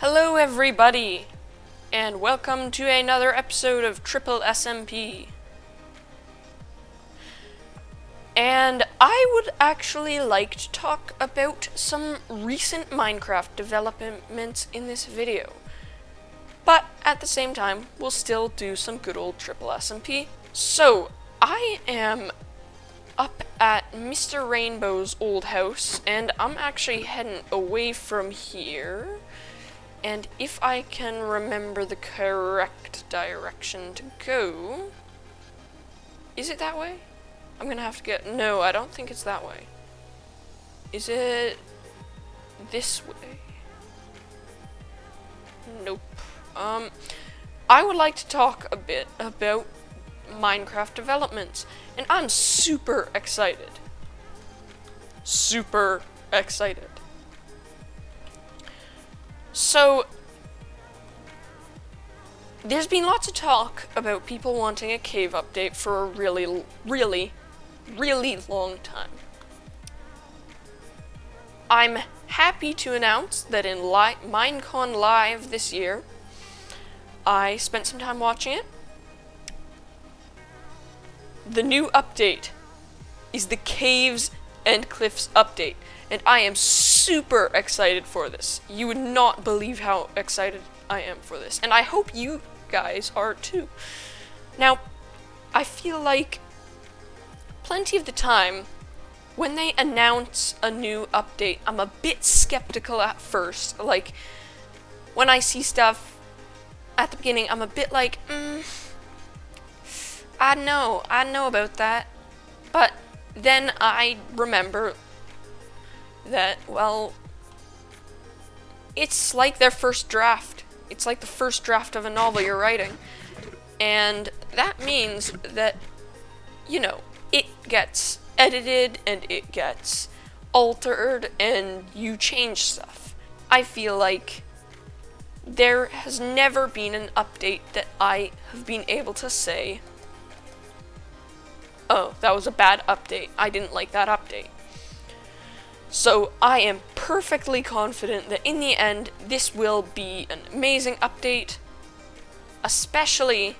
Hello everybody, and welcome to another episode of Triple SMP. And I would actually like to talk about some recent Minecraft developments in this video. But at the same time, we'll still do some good old Triple SMP. So, I am up at Mr. Rainbow's old house, and I'm actually heading away from here. And if I can remember the correct direction to go... Is it that way? I'm gonna have to get... No, I don't think it's that way. Is it... this way? Nope. I would like to talk a bit about Minecraft developments. And I'm super excited. Super excited. So, there's been lots of talk about people wanting a cave update for a really long time. I'm happy to announce that in Minecon Live this year, I spent some time watching it. The new update is the Caves and Cliffs update. And I am super excited for this. You would not believe how excited I am for this. And I hope you guys are too. Now, I feel like plenty of the time, when they announce a new update, I'm a bit skeptical at first. Like, when I see stuff at the beginning, I'm a bit like, I know about that. But then I remember that, well, it's like their first draft. It's like the first draft of a novel you're writing. And that means that, you know, it gets edited and it gets altered and you change stuff. I feel like there has never been an update that I have been able to say, oh, that was a bad update. I didn't like that update. So I am perfectly confident that in the end, this will be an amazing update, especially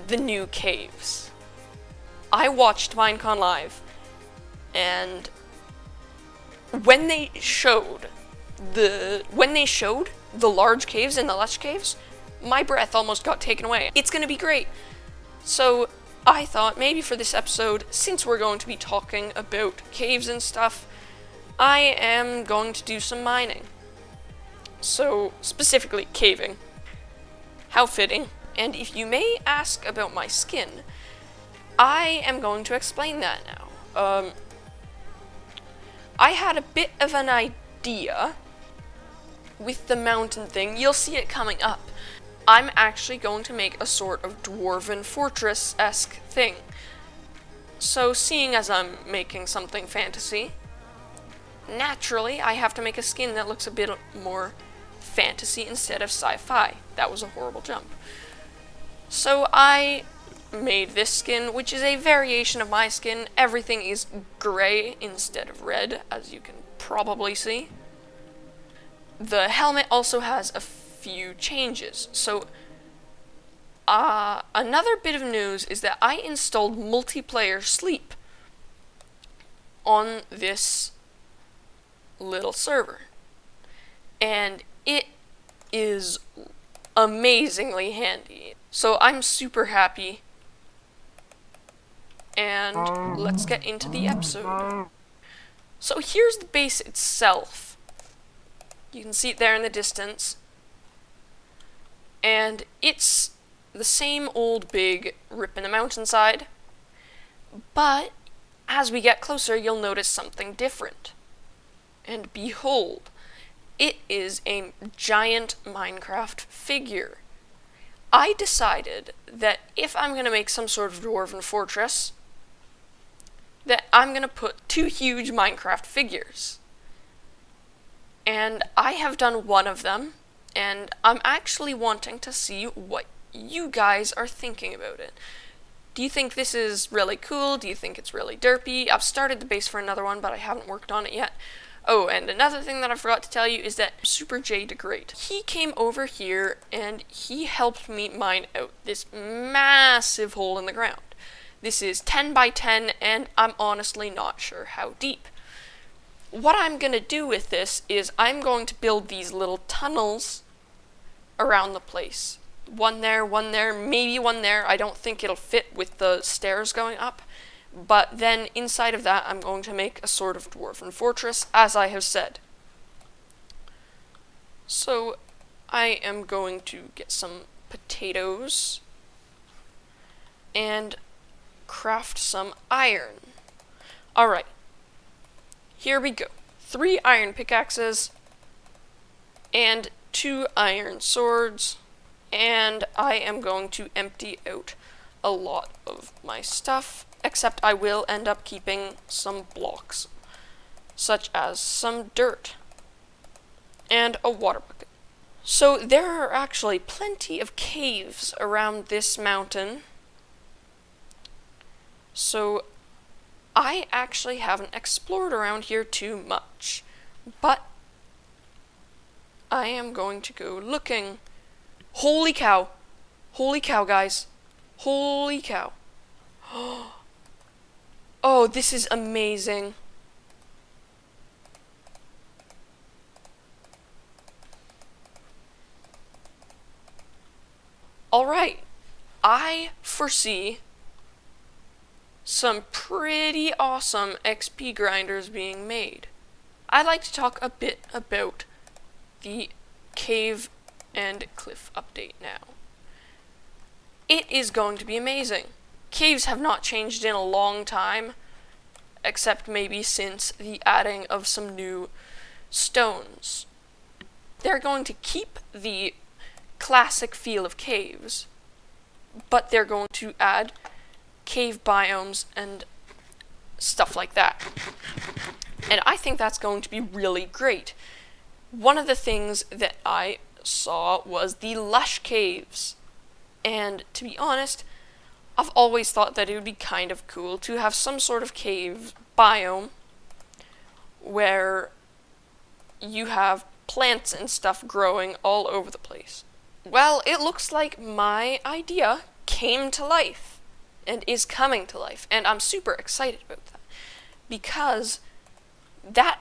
the new caves. I watched Minecon Live, and when they showed the large caves and the lush caves, my breath almost got taken away. It's gonna be great. So I thought maybe for this episode, since we're going to be talking about caves and stuff, I am going to do some mining. So, specifically caving. How fitting. And if you may ask about my skin, I am going to explain that now. I had a bit of an idea with the mountain thing. You'll see it coming up. I'm actually going to make a sort of dwarven fortress-esque thing. So, seeing as I'm making something fantasy, naturally I have to make a skin that looks a bit more fantasy instead of sci-fi. That was a horrible jump. So I made this skin, which is a variation of my skin. Everything is gray instead of red, as you can probably see. The helmet also has a few changes. So, another bit of news is that I installed multiplayer sleep on this little server. And it is amazingly handy. So I'm super happy. And let's get into the episode. So here's the base itself. You can see it there in the distance. And it's the same old big rip in the mountainside, but as we get closer, you'll notice something different. And behold, it is a giant Minecraft figure. I decided that if I'm going to make some sort of dwarven fortress, that I'm going to put two huge Minecraft figures. And I have done one of them, and I'm actually wanting to see what you guys are thinking about it. Do you think this is really cool? Do you think it's really derpy? I've started the base for another one, but I haven't worked on it yet. Oh, and another thing that I forgot to tell you is that Super J the Great, he came over here and he helped me mine out this massive hole in the ground. This is 10 by 10, and I'm honestly not sure how deep. What I'm going to do with this is I'm going to build these little tunnels around the place. One there, maybe one there. I don't think it'll fit with the stairs going up. But then inside of that, I'm going to make a sort of dwarven fortress, as I have said. So I am going to get some potatoes and craft some iron. Alright, here we go. 3 iron pickaxes and 2 iron swords, and I am going to empty out a lot of my stuff, except I will end up keeping some blocks, such as some dirt and a water bucket. So there are actually plenty of caves around this mountain. So I actually haven't explored around here too much, but I am going to go looking. Holy cow! Holy cow, guys! Holy cow! Oh, this is amazing. Alright, I foresee some pretty awesome XP grinders being made. I'd like to talk a bit about the cave and cliff update now. It is going to be amazing. Caves have not changed in a long time, except maybe since the adding of some new stones. They're going to keep the classic feel of caves, but they're going to add cave biomes and stuff like that. And I think that's going to be really great. One of the things that I saw was the lush caves. And to be honest, I've always thought that it would be kind of cool to have some sort of cave biome where you have plants and stuff growing all over the place. Well, it looks like my idea came to life and is coming to life, and I'm super excited about that, because that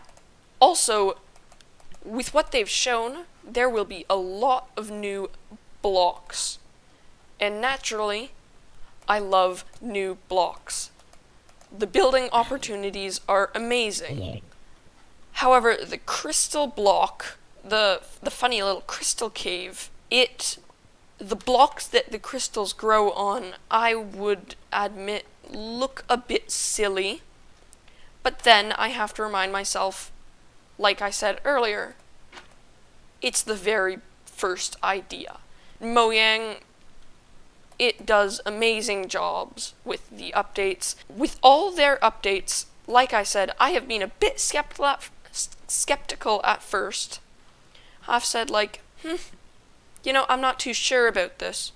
also, with what they've shown, there will be a lot of new blocks, and naturally, I love new blocks. The building opportunities are amazing. However, the crystal block, the funny little crystal cave, the blocks that the crystals grow on, I would admit, look a bit silly. But then I have to remind myself, like I said earlier, it's the very first idea. Mojang, it does amazing jobs with the updates. With all their updates, like I said, I have been a bit skeptical at first. I've said I'm not too sure about this.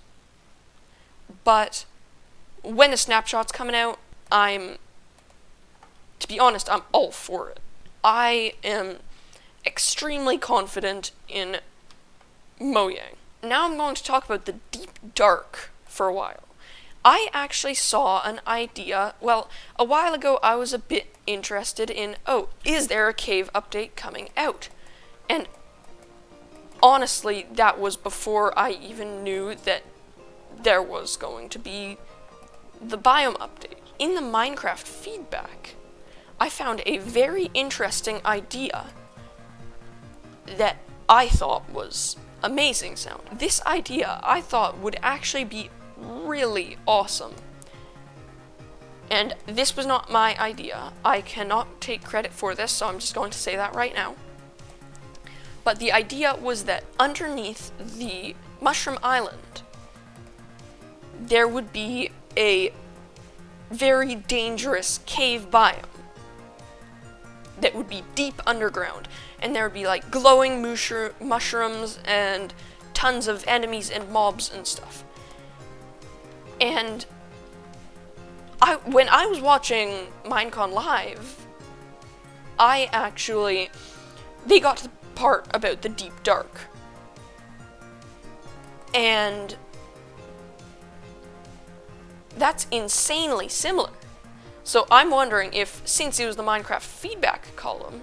But when the snapshot's coming out, to be honest, I'm all for it. I am extremely confident in Mojang. Now I'm going to talk about the deep dark for a while. I actually saw an idea, a while ago I was a bit interested in, is there a cave update coming out? And honestly, that was before I even knew that there was going to be the biome update. In the Minecraft feedback, I found a very interesting idea that I thought was amazing sound. This idea I thought would actually be really awesome. And this was not my idea. I cannot take credit for this, so I'm just going to say that right now. But the idea was that underneath the Mushroom Island, there would be a very dangerous cave biome that would be deep underground, and there would be glowing mushrooms and tons of enemies and mobs and stuff. And when I was watching Minecon Live, they got to the part about the deep dark. And that's insanely similar. So I'm wondering if, since it was the Minecraft feedback column,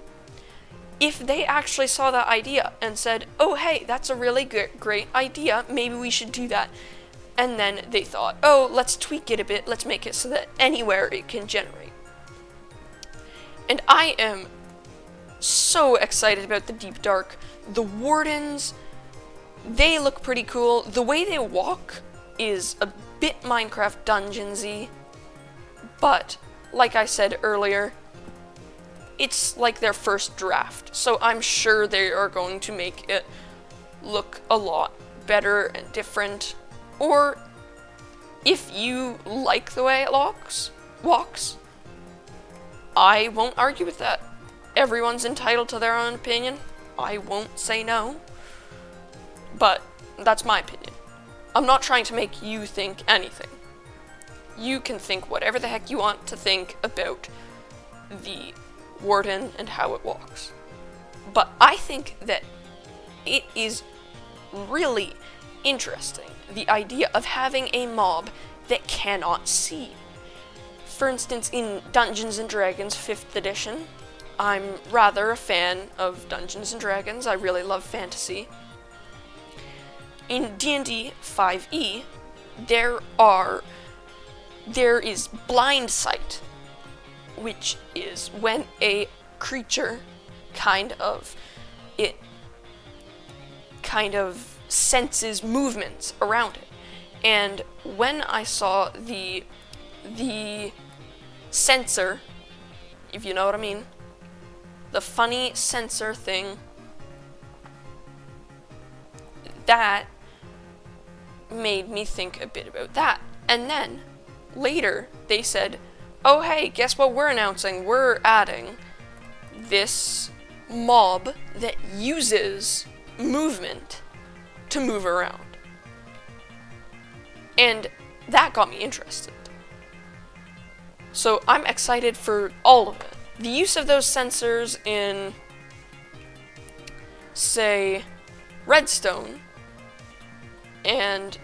if they actually saw that idea and said, oh hey, that's a really great idea, maybe we should do that. And then they thought, oh, let's tweak it a bit, let's make it so that anywhere it can generate. And I am so excited about the deep dark. The wardens, they look pretty cool. The way they walk is a bit Minecraft Dungeonsy, but like I said earlier, it's like their first draft, so I'm sure they are going to make it look a lot better and different. Or if you like the way it walks, I won't argue with that. Everyone's entitled to their own opinion. I won't say no, but that's my opinion. I'm not trying to make you think anything. You can think whatever the heck you want to think about the warden and how it walks. But I think that it is really interesting, the idea of having a mob that cannot see. For instance, in Dungeons & Dragons 5th edition, I'm rather a fan of Dungeons & Dragons. I really love fantasy. In D&D 5e, there is blind sight, which is when a creature kind of senses movements around it. And when I saw the sensor, if you know what I mean, the funny sensor thing, that made me think a bit about that. And then later they said, oh hey, guess what we're announcing? We're adding this mob that uses movement to move around. And that got me interested. So I'm excited for all of it. The use of those sensors in, say, Redstone and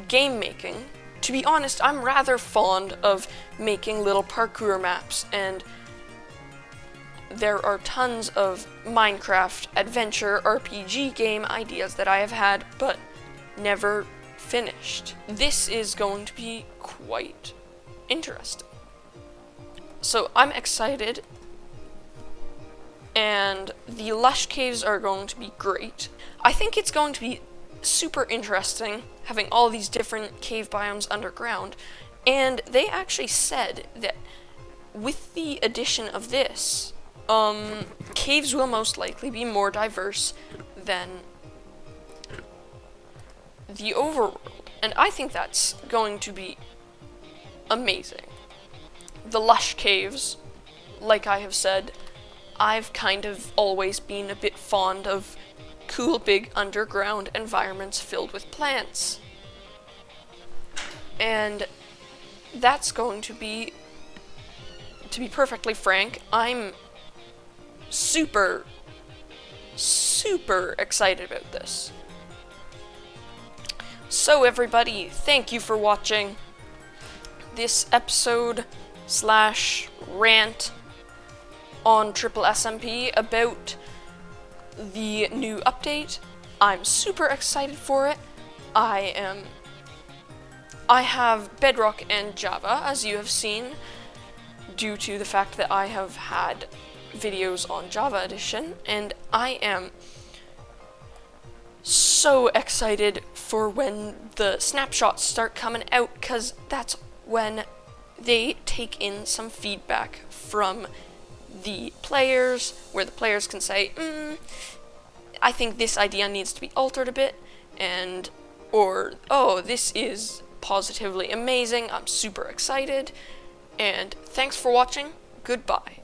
game making. To be honest, I'm rather fond of making little parkour maps, and there are tons of Minecraft adventure RPG game ideas that I have had, but never finished. This is going to be quite interesting. So I'm excited, and the lush caves are going to be great. I think it's going to be super interesting having all these different cave biomes underground, and they actually said that with the addition of this, caves will most likely be more diverse than the overworld, and I think that's going to be amazing. The lush caves, like I have said, I've kind of always been a bit fond of cool big underground environments filled with plants. And that's going to be perfectly frank, I'm super excited about this. So everybody, thank you for watching this episode / rant on Triple SMP about the new update. I'm super excited for it. I have Bedrock and Java, as you have seen, due to the fact that I have had videos on Java Edition, and I am so excited for when the snapshots start coming out, because that's when they take in some feedback from the players, where the players can say, I think this idea needs to be altered a bit, or, oh, this is positively amazing, I'm super excited, and thanks for watching, goodbye.